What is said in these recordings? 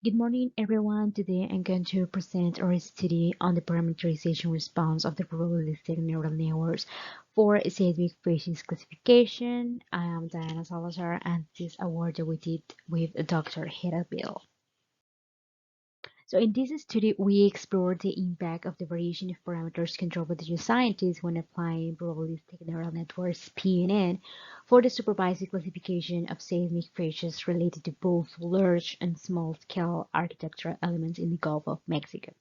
Good morning, everyone. Today I'm going to present our study on the parameterization response of the probabilistic neural networks for seismic facies classification. I am Diana Salazar, and this award that we did with Dr. Bedle. So in this study, we explored the impact of the variation of parameters controlled by the scientists when applying probabilistic neural networks (PNN) for the supervised classification of seismic facies related to both large and small-scale architectural elements in the Gulf of Mexico.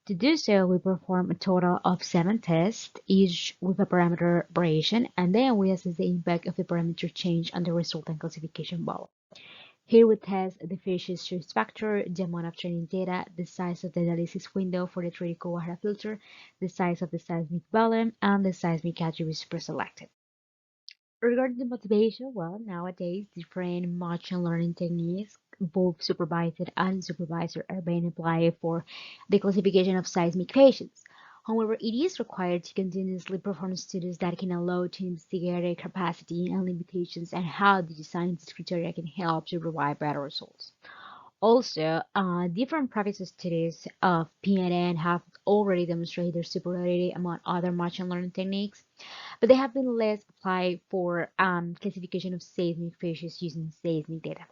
To do so, we perform a total of 7 tests, each with a parameter variation, and then we assess the impact of the parameter change on the resultant classification model. Here we test the fish's choice factor, the amount of training data, the size of the analysis window for the 3D Kawahara filter, the size of the seismic volume, and the seismic attributes preselected. Regarding the motivation, well, nowadays different machine learning techniques, both supervised and unsupervised, are being applied for the classification of seismic facies. However, it is required to continuously perform studies that can allow to investigate their capacity and limitations and how the design criteria can help to provide better results. Also, different previous studies of PNN have already demonstrated their superiority among other machine learning techniques, but they have been less applied for classification of seismic facies using seismic data.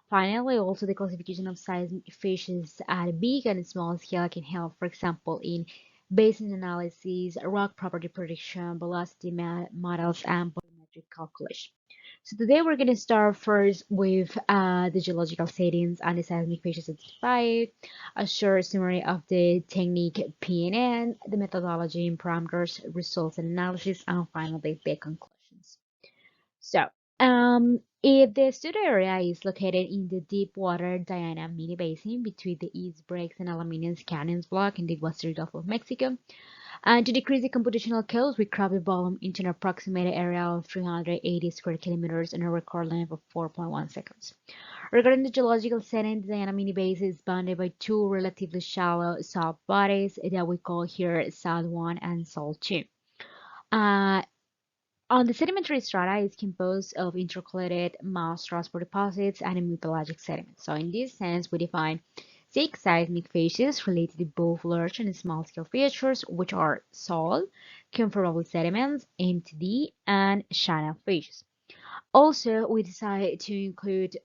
Finally, also the classification of seismic facies at a big and small scale can help, for example, in basin analysis, rock property prediction, velocity models, and volumetric calculation. So today we're going to start first with the geological settings and the seismic facies identified, a short summary of the technique PNN, the methodology and parameters, results and analysis, and finally the conclusions. So, if the study area is located in the deep water Diana mini basin between the East Breaks and Aluminium Canyons block in the western Gulf of Mexico, and to decrease the computational cost, we crop the volume into an approximate area of 380 square kilometers and a record length of 4.1 seconds. Regarding the geological setting, the Diana mini basin is bounded by two relatively shallow salt bodies that we call here Salt 1 and Salt 2. Uh, on the sedimentary strata is composed of intercalated mass transport deposits and hemipelagic sediments. So in this sense, we define six seismic facies related to both large and small scale features, which are salt, conformable sediments, MTD, and channel facies. Also, we decided to include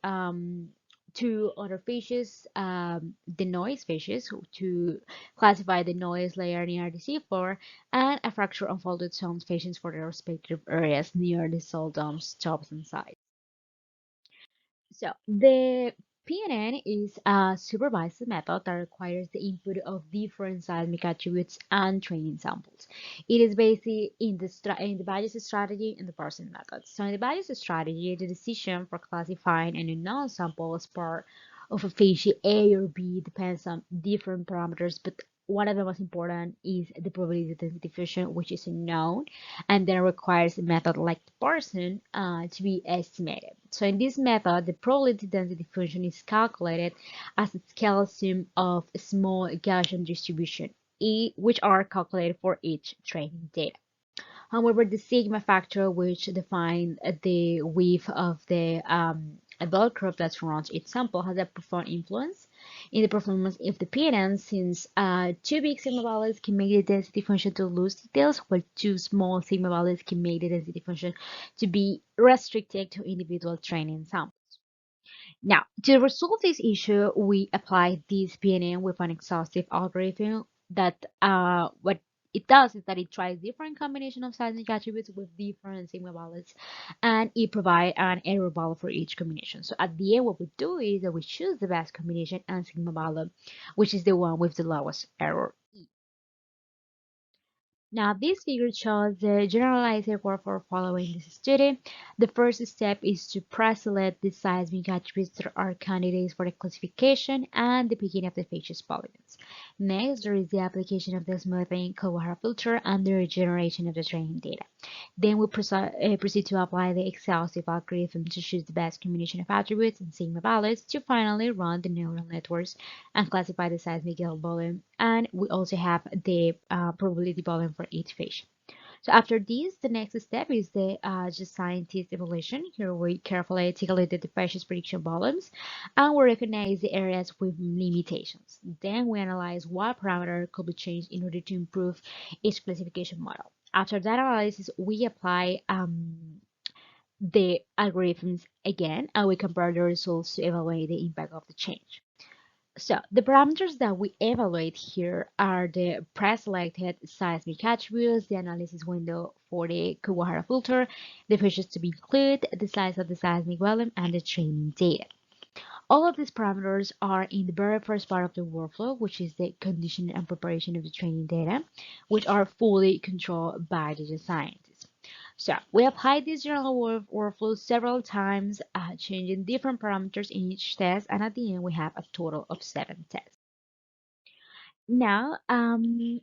two other facies, the noise facies, to classify the noise layer near the seafloor, and a fracture unfolded zone facies for the respective areas near the salt domes, tops, and sides. So the PNN is a supervised method that requires the input of different seismic attributes and training samples. It is based in the Bayes strategy and the parsing method. So in the Bayes strategy, the decision for classifying an unknown sample as part of a facie A or B depends on different parameters, but one of the most important is the probability density function, which is unknown, and then requires a method like the parsing to be estimated. So in this method, the probability density function is calculated as a scale sum of small Gaussian distribution, which are calculated for each training data. However, the sigma factor, which defines the width of the bell curve that surrounds each sample, has a profound influence in the performance of the PNN, since two big sigma values can make the density function to lose details, while two small sigma values can make the density function to be restricted to individual training samples. Now, to resolve this issue, we apply this PNN with an exhaustive algorithm that what it does is that it tries different combination of seismic attributes with different sigma values, and it provides an error value for each combination. So at the end, what we do is that we choose the best combination and sigma value, which is the one with the lowest error. Now, this figure shows the generalized workflow following this study. The first step is to pre-select the seismic attributes that are candidates for the classification and the picking of the facies polygons. Next, there is the application of the smoothing Kawahara filter and the generation of the training data. Then we proceed to apply the exhaustive algorithm to choose the best combination of attributes and sigma values to finally run the neural networks and classify the seismic volume. And we also have the probability volume for each phase. So after this, the next step is the just scientist evaluation. Here we carefully take a look at the facies prediction volumes and we recognize the areas with limitations. Then we analyze what parameter could be changed in order to improve each classification model. After that analysis, we apply the algorithms again and we compare the results to evaluate the impact of the change. So the parameters that we evaluate here are the pre-selected seismic attributes, the analysis window for the Kuwahara filter, the features to be included, the size of the seismic volume, and the training data. All of these parameters are in the very first part of the workflow, which is the conditioning and preparation of the training data, which are fully controlled by the scientists. So we applied this general workflow several times, changing different parameters in each test, and at the end we have a total of 7 tests. Now, in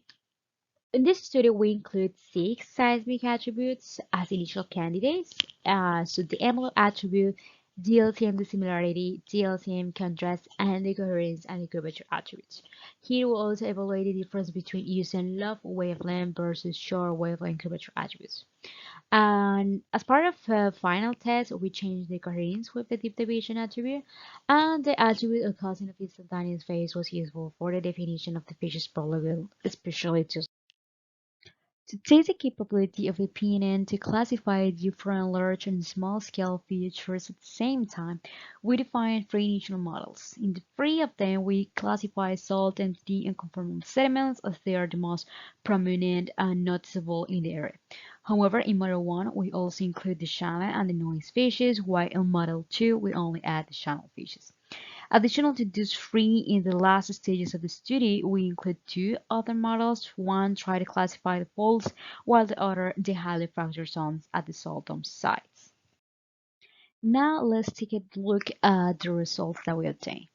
this study, we include 6 seismic attributes as initial candidates. So the envelope attribute, DLTM dissimilarity, DLTM contrast, and the coherence and the curvature attributes. Here we also evaluate the difference between using long wavelength versus short wavelength curvature attributes. And as part of the final test, we change the coherence with the deep deviation attribute, and the attribute of causing of instantaneous phase was useful for the definition of the phase polygon, especially to test the capability of the PNN to classify different large and small scale features at the same time, we define 3 initial models. In the 3 of them, we classify salt density and conformal sediments as they are the most prominent and noticeable in the area. However, in Model 1, we also include the channel and the noise features, while in Model 2, we only add the channel features. Additional to these 3 in the last stages of the study, we include 2 other models. One try to classify the faults, while the other the highly fractured zones at the salt dome sites. Now let's take a look at the results that we obtained.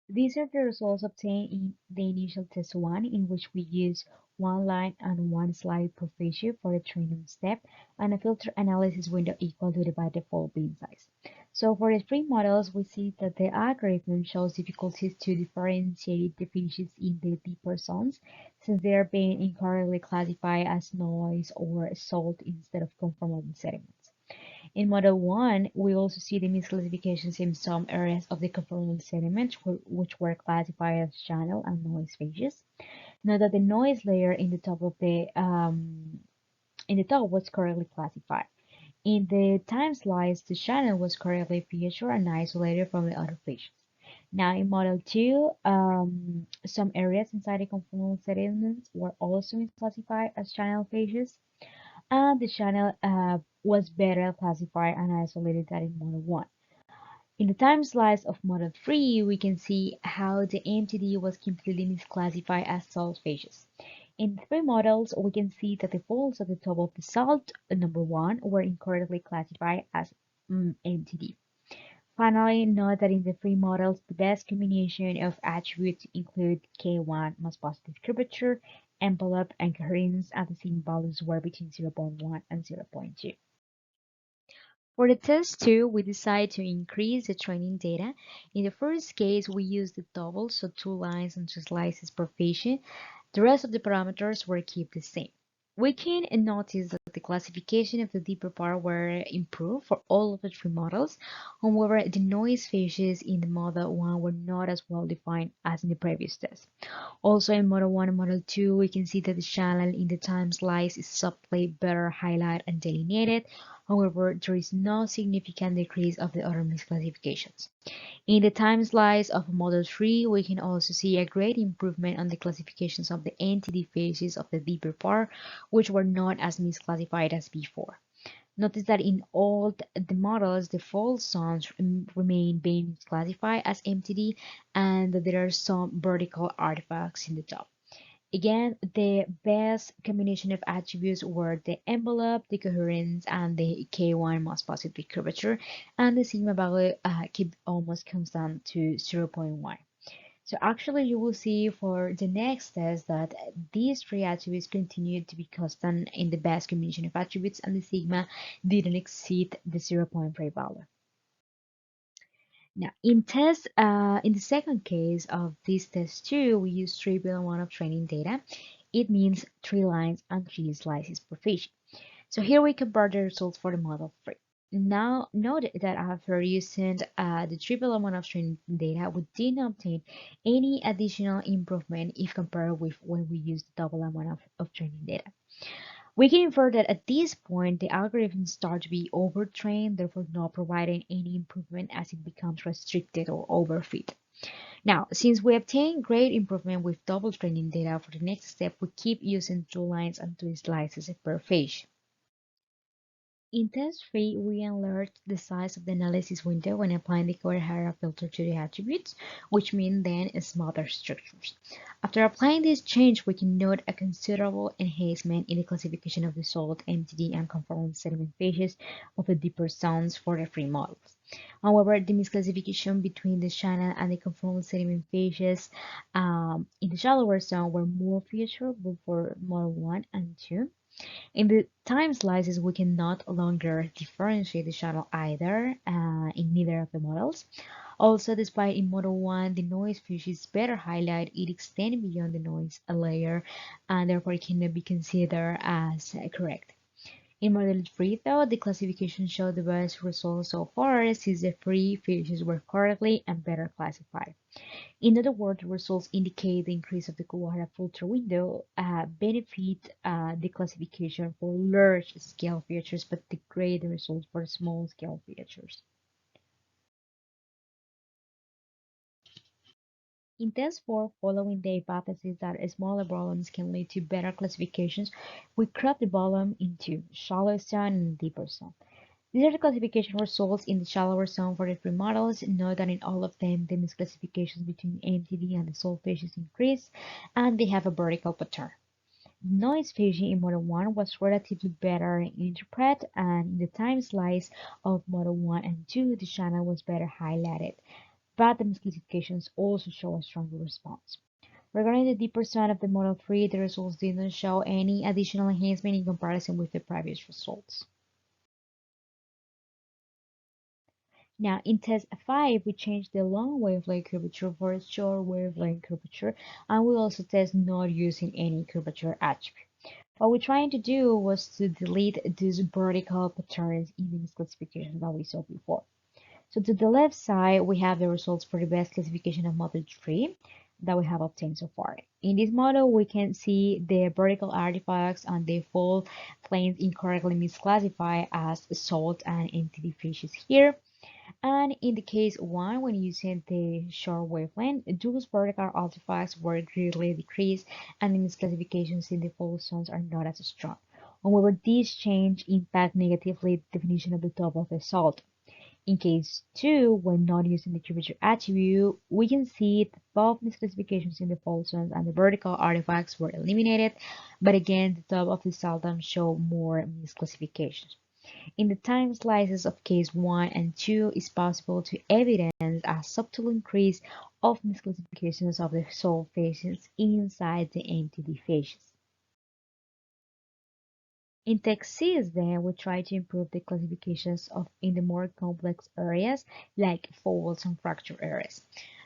These are the results obtained in the initial test 1, in which we use one line and one slide per feature for the training step, and a filter analysis window equal to the by default bin size. So for the 3 models, we see that the algorithm shows difficulties to differentiate the features in the deeper zones, since they are being incorrectly classified as noise or salt instead of conformal sediments. In Model 1, we also see the misclassifications in some areas of the conformal sediment, which were classified as channel and noise phases. Note that the noise layer in the top was correctly classified. In the time slice, the channel was correctly featured and isolated from the other phases. Now in Model 2, some areas inside the conformal sediments were also misclassified as channel phases, and the channel was better classified and isolated than in Model 1. In the time slice of Model 3, we can see how the MTD was completely misclassified as salt phases. In the 3 models, we can see that the folds at the top of the salt, number 1, were incorrectly classified as MTD. Finally, note that in the 3 models, the best combination of attributes include K1 mass positive curvature, envelope, and coherence, and the sigma values were between 0.1 and 0.2. For the test 2, we decide to increase the training data. In the first case, we used the double, so 2 lines and 2 slices per patient. The rest of the parameters were kept the same. We can notice that the classification of the deeper part were improved for all of the 3 models. However, the noise phases in the Model 1 were not as well defined as in the previous test. Also in Model 1 and Model 2, we can see that the channel in the time slice is subtly better highlighted and delineated. However, there is no significant decrease of the other misclassifications. In the time slice of Model 3, we can also see a great improvement on the classifications of the entity phases of the deeper part, which were not as misclassified as before. Notice that in all the models, the fault zones remain being classified as MTD, and that there are some vertical artifacts in the top. Again, the best combination of attributes were the envelope, the coherence, and the K1 mass positive curvature, and the sigma value kept almost constant to 0.1. So actually you will see for the next test that these 3 attributes continued to be constant in the best combination of attributes, and the sigma didn't exceed the 0.3 value. Now, in the second case of this test 2, we used 3 billion of training data. It means 3 lines and 3 slices per fish. So here we compare the results for the model 3. Now note that after using the triple amount of training data, we did not obtain any additional improvement if compared with when we used the double amount of training data. We can infer that at this point, the algorithms start to be overtrained, therefore not providing any improvement as it becomes restricted or overfit. Now, since we obtain great improvement with double training data, for the next step, we keep using 2 lines and 2 slices per fish. In test 3, we enlarged the size of the analysis window when applying the Koihara filter to the attributes, which mean then smoother structures. After applying this change, we can note a considerable enhancement in the classification of the salt, MTD, and conformal sediment phases of the deeper zones for the free models. However, the misclassification between the channel and the conformal sediment phases in the shallower zone were more feasible for model 1 and 2. In the time slices, we can not longer differentiate the channel either in neither of the models. Also, despite in model 1, the noise fish is better highlight, it extends beyond the noise layer and therefore it cannot be considered as correct. In model 3, though, the classification showed the best results so far since the three fishes were correctly and better classified. In other words, the results indicate the increase of the Kuwahara filter window benefit the classification for large-scale features, but degrade the results for small-scale features. In test 4, following the hypothesis that smaller volumes can lead to better classifications, we crop the volume into shallow zone and deeper zone. These are the classification results in the shallower zone for the three models. Note that in all of them, the misclassifications between MTD and the salt fishes increase, and they have a vertical pattern. Noise fishing in Model 1 was relatively better interpreted, and in the time slice of Model 1 and 2, the channel was better highlighted, but the misclassifications also show a stronger response. Regarding the deeper zone of the Model 3, the results did not show any additional enhancement in comparison with the previous results. Now, in test 5, we changed the long wavelength curvature for a short wavelength curvature, and we also test not using any curvature attribute. What we're trying to do was to delete these vertical patterns in the misclassification that we saw before. So to the left side, we have the results for the best classification of model 3 that we have obtained so far. In this model, we can see the vertical artifacts on the full planes incorrectly misclassified as salt and MTD fishes here. And in the case 1, when using the short wavelength, those vertical artifacts were greatly decreased and the misclassifications in the fold zones are not as strong. However, this change impact negatively the definition of the top of the salt. In case 2, when not using the curvature attribute, we can see that both misclassifications in the fold zones and the vertical artifacts were eliminated, but again, the top of the salt show more misclassifications. In the time slices of case 1 and 2, it's possible to evidence a subtle increase of misclassifications of the salt faces inside the MTD faces. In text 6, then, we try to improve the classifications of in the more complex areas like folds and fracture areas.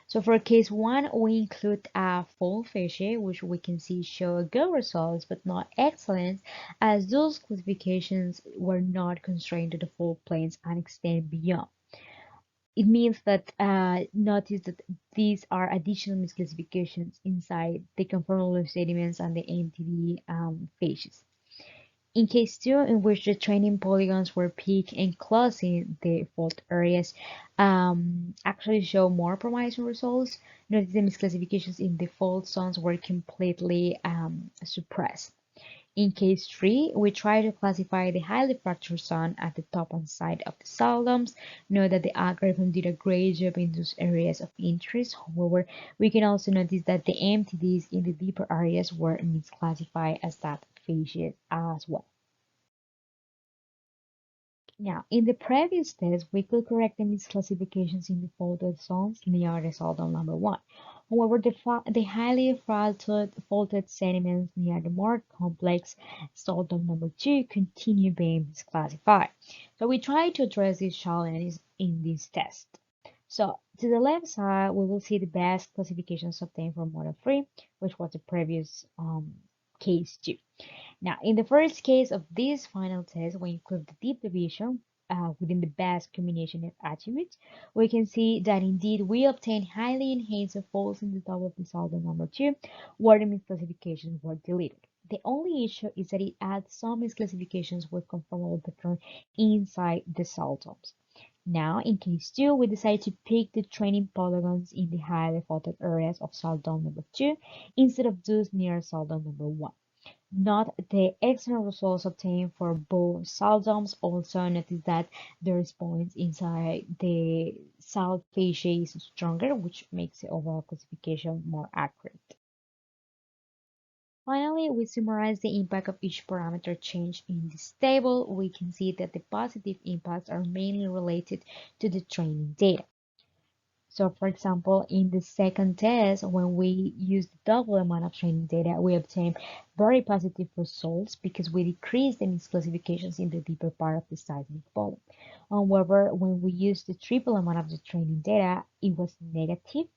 So for case 1, we include a fold fascia, which we can see show good results but not excellent, as those classifications were not constrained to the fold planes and extend beyond. It means that notice that these are additional misclassifications inside the conformal sediments and the MTD fascias. In case 2, in which the training polygons were peak and closing the fault areas, actually show more promising results. Notice the misclassifications in the fault zones were completely suppressed. In case 3, we try to classify the highly fractured zone at the top and side of the saldoms. Note that the algorithm did a great job in those areas of interest. However, we can also notice that the MTDs in the deeper areas were misclassified as that facies as well. Now, in the previous test, we could correct the misclassifications in the faulted zones near the saldom number 1. However, the highly faulted sediments near the more complex saldom number 2 continue being misclassified. So we try to address these challenges in this test. So to the left side, we will see the best classifications obtained from model 3, which was the previous case 2. Now, in the first case of this final test, we include the deep division within the best combination of attributes. We can see that indeed we obtain highly enhanced folds in the top of the solvent number 2, where the misclassifications were deleted. The only issue is that it adds some misclassifications with conformable pattern inside the solvents. Now, in case 2, we decide to pick the training polygons in the highly faulted areas of solvent number 2 instead of those near solvent number 1. Note the external results obtained for both saldoms. Also notice that the response inside the salt fascia is stronger, which makes the overall classification more accurate. Finally, we summarize the impact of each parameter change in this table. We can see that the positive impacts are mainly related to the training data. So for example, in the second test, when we use the double amount of training data, we obtain very positive results because we decrease the misclassifications in the deeper part of the seismic volume. However, when we use the triple amount of the training data, it was negative.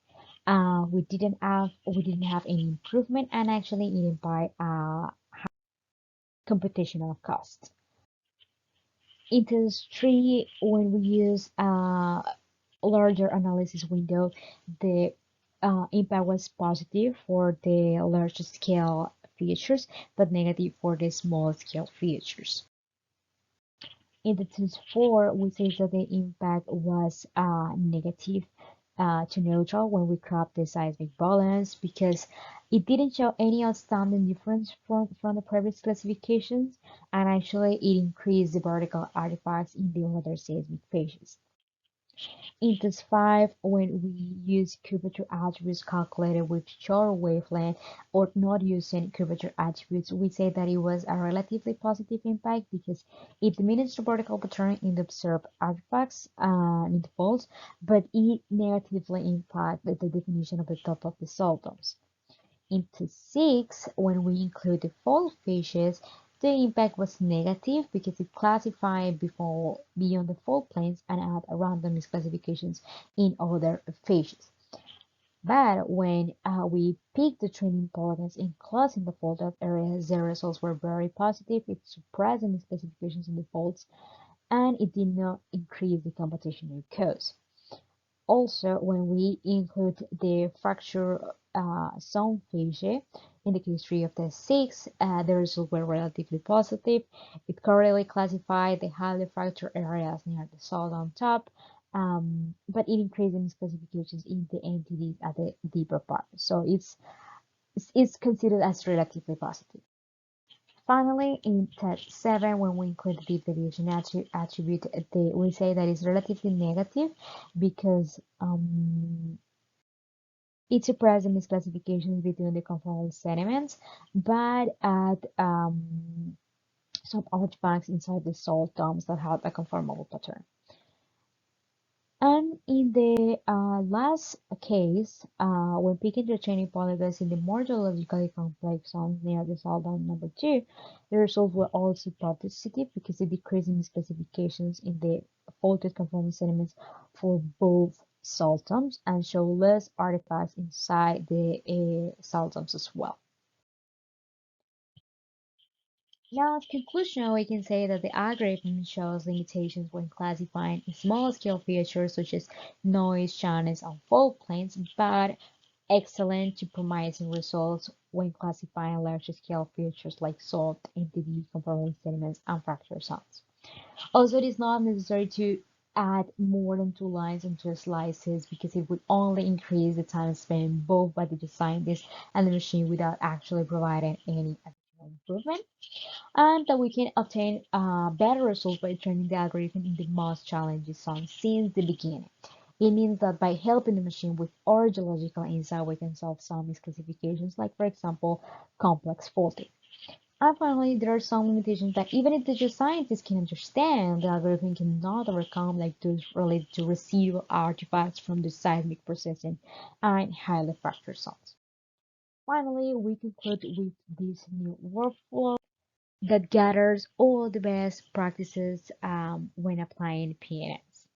We didn't have any improvement, and actually it implied computational cost. In test 3, when we use larger analysis window, the impact was positive for the large scale features, but negative for the small scale features. In the test 4, we say that the impact was negative to neutral when we cropped the seismic balance because it didn't show any outstanding difference from the previous classifications, and actually it increased the vertical artifacts in the other seismic phases. In test 5, when we use curvature attributes calculated with short wavelength or not using curvature attributes, we say that it was a relatively positive impact because it diminished the vertical pattern in the observed artifacts in the folds, but it negatively impacted the definition of the top of the solvents. In test 6, when we include the fold facies, the impact was negative because it classified beyond the fold planes and had random misclassifications in other facies. But when we picked the training polygons in closing the folded areas, the results were very positive. It suppressed the misclassifications in the folds, and it did not increase the computational cost. Also, when we include the fracture zone fascia, in the case 3 of test 6, the results were relatively positive. It correctly classified the highly fractured areas near the salt on top, but it increased the misclassifications in the entities at the deeper part. So it's considered as relatively positive. Finally, in test 7, when we include the deep deviation attribute, we say that it's relatively negative because it suppresses the misclassifications between the conformal sediments, but at some artifacts inside the salt domes that have a conformable pattern. And in the last case, when picking the training polygons in the more geologically complex zones near the salt dome number 2, the results were also positive because it decreased in specifications in the faulted conformal sediments for both salt domes and show less artifacts inside the salt domes as well. Now, as conclusion, we can say that the algorithm shows limitations when classifying small-scale features such as noise, channels, and fault planes, but excellent to promising results when classifying large-scale features like salt, entity, conformal sediments, and fracture zones. Also, it is not necessary to add more than 2 lines into slices because it would only increase the time spent both by the scientist and the machine without actually providing any additional improvement, and that we can obtain better results by training the algorithm in the most challenging zones since the beginning. It means that by helping the machine with our geological insight, we can solve some misclassifications, like for example, complex faulting. And finally, there are some limitations that even if the geoscientists can understand, the algorithm cannot overcome, like those related to residual artifacts from the seismic processing and highly fractured zones. Finally, we conclude with this new workflow that gathers all the best practices when applying PNNs.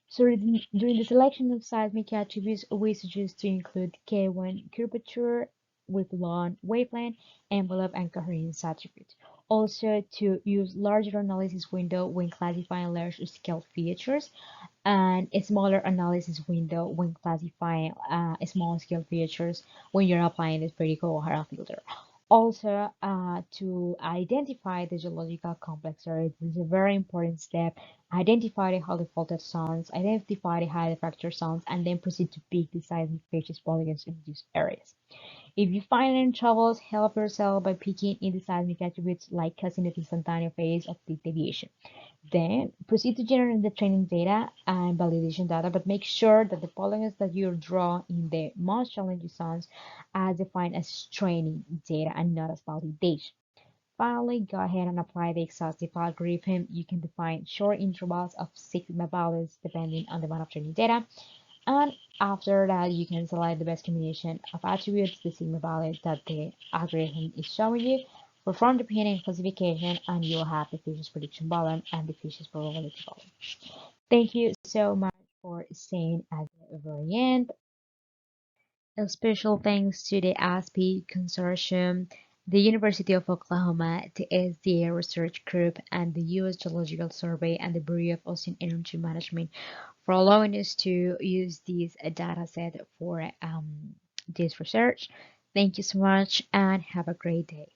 So during the selection of seismic attributes, we suggest to include K1 curvature, with long wavelength, envelope, and coherence attributes. Also, to use larger analysis window when classifying large scale features, and a smaller analysis window when classifying small scale features when you're applying the spherical O'Hara filter. Also, to identify the geological complexity, this is a very important step. Identify the highly faulted zones, identify the highly fractured zones, and then proceed to pick the seismic facies polygons in these areas. If you find any troubles, help yourself by picking in the seismic attributes like causing the instantaneous phase of the deviation. Then proceed to generate the training data and validation data, but make sure that the polygons that you draw in the most challenging zones are defined as training data and not as validation. Finally, go ahead and apply the exhaustive algorithm. You can define short intervals of sigma values depending on the amount of training data. And after that, you can select the best combination of attributes, the sigma value that the algorithm is showing you, perform the PNN classification, and you'll have the Fisher's prediction volume and the Fisher's probability volume. Thank you so much for staying at the very end. A special thanks to the ASPE Consortium, the University of Oklahoma, the SDA Research Group, and the U.S. Geological Survey and the Bureau of Ocean Energy Management for allowing us to use this data set for this research. Thank you so much and have a great day.